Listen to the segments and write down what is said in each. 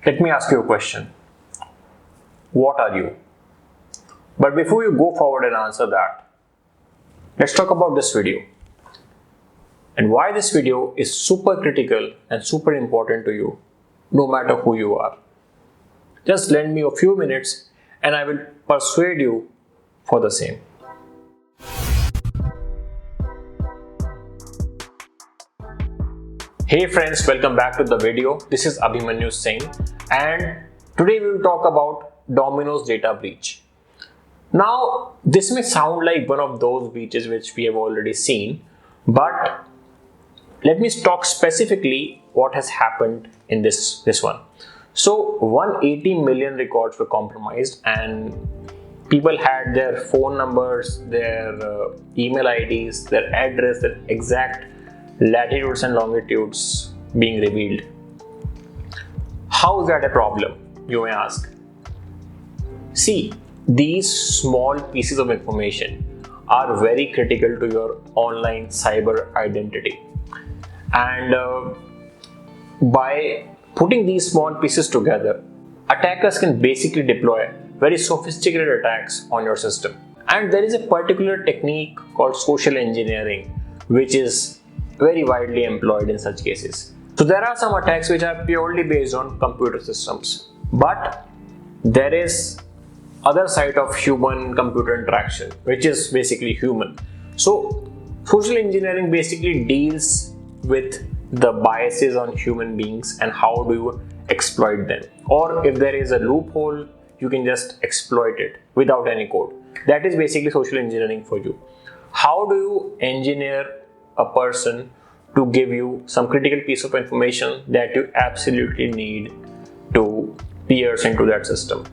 Let me ask you a question. What are you? But before you go forward and answer that, let's talk about this video and why this video is super critical and super important to you, no matter who you are. Just lend me a few minutes and I will persuade you for the same. Hey friends, welcome back to the video. This is 𝐓𝐰𝐬𝐭𝐚𝐠𝐫𝐚 and today we will talk about Dominos Data Breach. Now, this may sound like one of those breaches which we have already seen, but let me talk specifically what has happened in this one. So 180 million records were compromised and people had their phone numbers, their email IDs, their address, their exact latitudes and longitudes being revealed. How is that a problem, you may ask? See, these small pieces of information are very critical to your online cyber identity. And by putting these small pieces together, attackers can basically deploy very sophisticated attacks on your system. And there is a particular technique called social engineering, which is very widely employed in such cases. So there are some attacks which are purely based on computer systems, but there is other side of human computer interaction, which is basically human. So social engineering basically deals with the biases on human beings and how do you exploit them, or if there is a loophole, you can just exploit it without any code. That is basically social engineering for you. How do you engineer a person to give you some critical piece of information that you absolutely need to pierce into that system?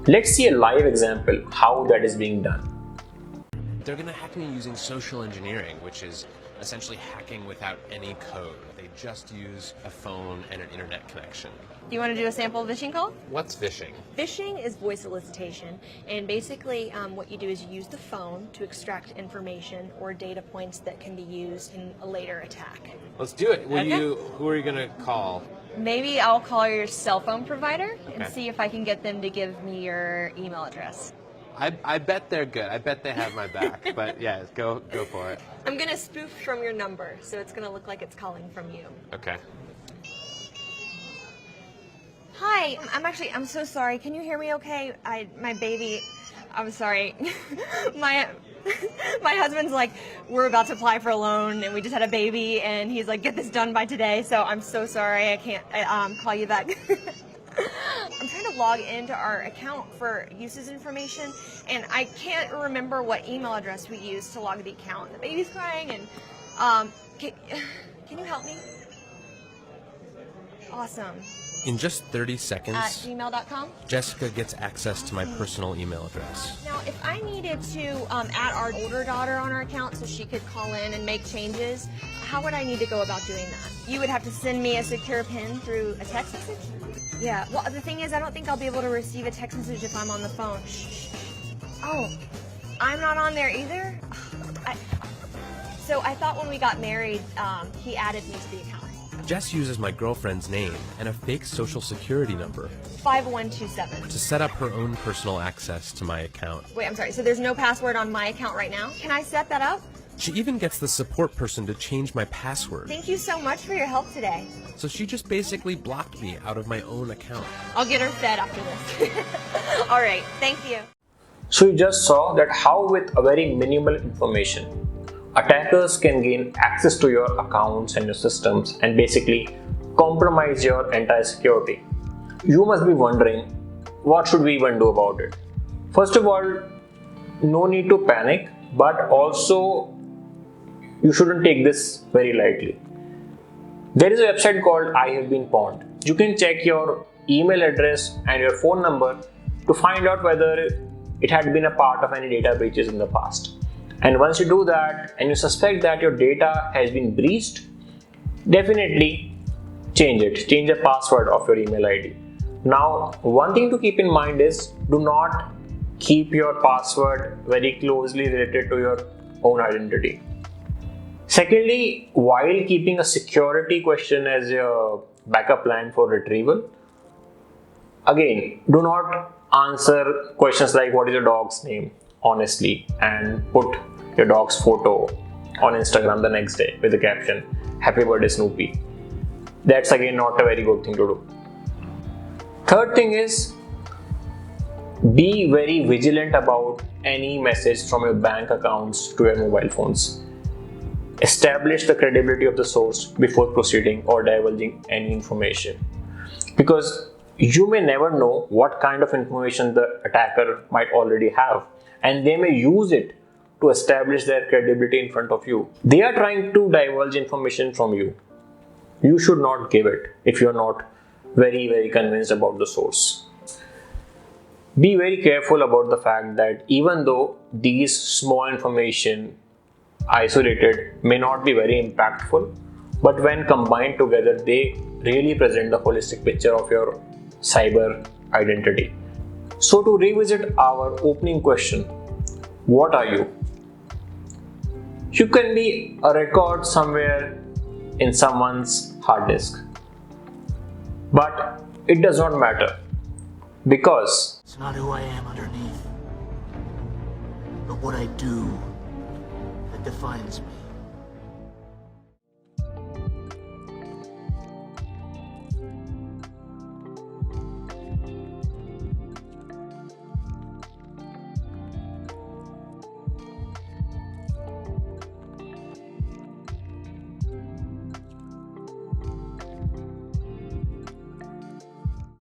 Let's see a live example how that is being done. They're going to hack me using social engineering, which is essentially hacking without any code. They just use a phone and an internet connection. Do you want to do a sample phishing call? What's phishing? Phishing is voice elicitation, and basically what you do is you use the phone to extract information or data points that can be used in a later attack. Let's do it. Okay. Who are you going to call? Maybe I'll call your cell phone provider and Okay. see if I can get them to give me your email address. I bet they're good. I bet they have my back. But yeah, go for it. I'm going to spoof from your number, so it's going to look like it's calling from you. Okay. Hi, I'm so sorry. Can you hear me okay? My baby, I'm sorry. my husband's like, we're about to apply for a loan and we just had a baby and he's like, get this done by today. So I'm so sorry. I can't call you back. I'm trying to log into our account for uses information and I can't remember what email address we used to log the account. The baby's crying and can you help me? Awesome. In just 30 seconds, At gmail.com? Jessica gets access to my personal email address. Now, if I needed to add our older daughter on our account so she could call in and make changes, how would I need to go about doing that? You would have to send me a secure PIN through a text message? Yeah, well, the thing is, I don't think I'll be able to receive a text message if I'm on the phone. Shh. Oh, I'm not on there either? So I thought when we got married, he added me to the account. Jess uses my girlfriend's name and a fake social security number 5127. to set up her own personal access to my account. Wait, I'm sorry, so there's no password on my account right now? Can I set that up? She even gets the support person to change my password. Thank you so much for your help today. So she just basically blocked me out of my own account. I'll get her fed after this. All right, thank you. So you just saw that how with a very minimal information, attackers can gain access to your accounts and your systems and basically compromise your entire security. You must be wondering, what should we even do about it? First of all, no need to panic, but also you shouldn't take this very lightly. There is a website called 𝐈𝐧𝐬𝐭𝐚𝐠𝐫𝐚. You can check your email address and your phone number to find out whether it had been a part of any data breaches in the past. And once you do that and you suspect that your data has been breached, definitely change it. Change the password of your email ID. Now, one thing to keep in mind is do not keep your password very closely related to your own identity. Secondly, while keeping a security question as a backup plan for retrieval. Again, do not answer questions like what is your dog's name honestly and put your dog's photo on Instagram the next day with the caption happy birthday Snoopy. That's again not a very good thing to do. Third thing is, be very vigilant about any message from your bank accounts to your mobile phones. Establish the credibility of the source before proceeding or divulging any information, because you may never know what kind of information the attacker might already have, and they may use it to establish their credibility in front of you. They are trying to divulge information from you. You should not give it if you are not very convinced about the source. Be very careful about the fact that even though these small information isolated may not be very impactful, but when combined together they really present the holistic picture of your cyber identity. So to revisit our opening question, what are you? You can be a record somewhere in someone's hard disk. But it does not matter, because it's not who I am underneath, but what I do that defines me.